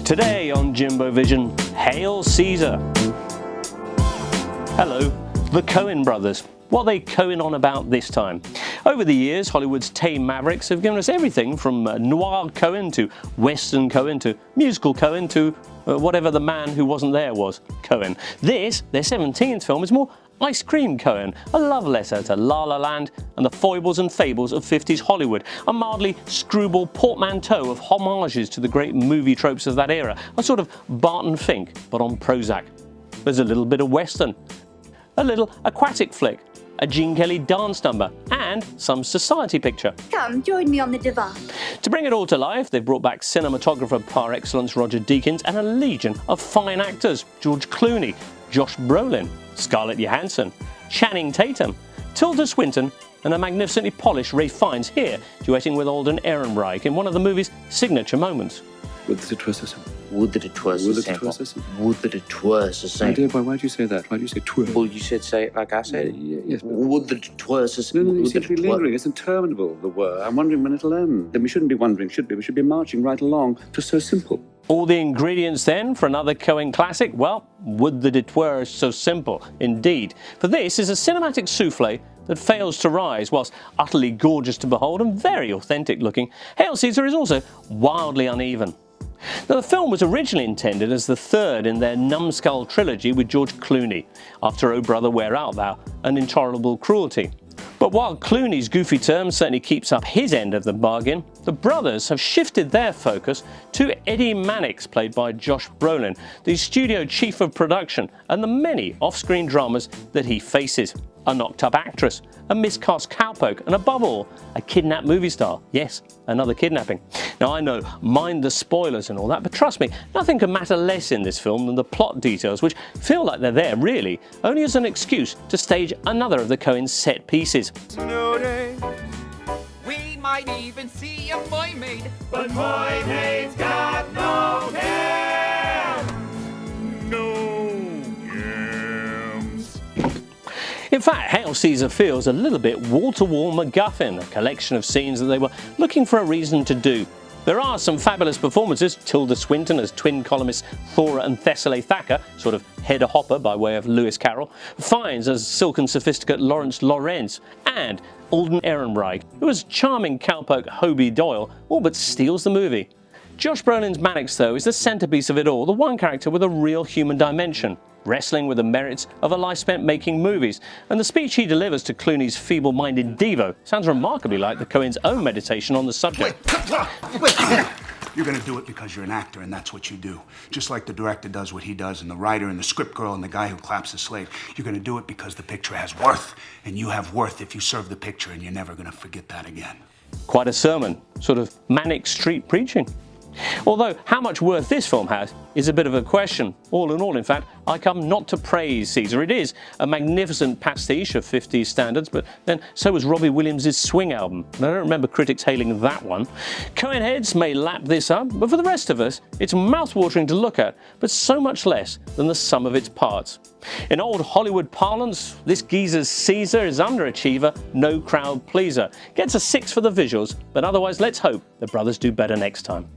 Today on Jimbo Vision, Hail Caesar. Hello, the Coen brothers. What are they Coen on about this time? Over the years, Hollywood's tame mavericks have given us everything from noir Coen to western Coen to musical Coen to whatever the man who wasn't there was Coen. This, their 17th film, is more ice cream Coen, a love letter to La La Land and the foibles and fables of 50s Hollywood, a mildly screwball portmanteau of homages to the great movie tropes of that era, a sort of Barton Fink but on Prozac. There's a little bit of western, a little aquatic flick, a Gene Kelly dance number, and some society picture. Come, join me on the divan. To bring it all to life, they've brought back cinematographer par excellence Roger Deakins and a legion of fine actors: George Clooney, Josh Brolin, Scarlett Johansson, Channing Tatum, Tilda Swinton, and a magnificently polished Ralph Fiennes here, duetting with Alden Ehrenreich in one of the movie's signature moments. Would that it were so simple. Would that it were so simple. Would that it were so simple. Dear boy, why do you say that? Why do you say twir? Well, you said say it like I said. Yes, but... Would that it were so simple. No, you seem to be lingering. It's interminable, the were. I'm wondering when it'll end. Then we shouldn't be wondering, should we? We should be marching right along to so simple. All the ingredients then for another Coen classic? Well, would that it were so simple, indeed. For this is a cinematic souffle that fails to rise, whilst utterly gorgeous to behold and very authentic looking. Hail Caesar is also wildly uneven. Now, the film was originally intended as the third in their numbskull trilogy with George Clooney, after Oh Brother Where Art Thou and Intolerable Cruelty. But while Clooney's goofy term certainly keeps up his end of the bargain, the brothers have shifted their focus to Eddie Mannix, played by Josh Brolin, the studio chief of production, and the many off-screen dramas that he faces. A knocked-up actress, a miscast cowpoke, and above all, a kidnapped movie star. Yes, another kidnapping. Now I know, mind the spoilers and all that, but trust me, nothing can matter less in this film than the plot details, which feel like they're there, really, only as an excuse to stage another of the Coen's set pieces. We might even see a mermaid, but mermaids got no hair, no yams. In fact, Hail Caesar feels a little bit wall-to-wall MacGuffin, a collection of scenes that they were looking for a reason to do. There are some fabulous performances: Tilda Swinton as twin columnists Thora and Thessaly Thacker, sort of Hedda Hopper by way of Lewis Carroll, Fiennes as silken sophisticate Lawrence Lorenz, and Alden Ehrenreich, who as charming cowpoke Hobie Doyle all but steals the movie. Josh Brolin's Mannix, though, is the centrepiece of it all, the one character with a real human dimension, wrestling with the merits of a life spent making movies, and the speech he delivers to Clooney's feeble-minded Devo sounds remarkably like the Coen's own meditation on the subject. Wait. You're gonna do it because you're an actor, and that's what you do. Just like the director does what he does, and the writer and the script girl and the guy who claps the slate. You're gonna do it because the picture has worth, and you have worth if you serve the picture, and you're never gonna forget that again. Quite a sermon, sort of Manic Street preaching. Although how much worth this film has is a bit of a question. All in all, in fact, I come not to praise Caesar. It is a magnificent pastiche of 50s standards, but then so was Robbie Williams' Swing album, and I don't remember critics hailing that one. Coen heads may lap this up, but for the rest of us, it's mouth-watering to look at, but so much less than the sum of its parts. In old Hollywood parlance, this geezer's Caesar is underachiever, no crowd pleaser. Gets a 6 for the visuals, but otherwise let's hope the brothers do better next time.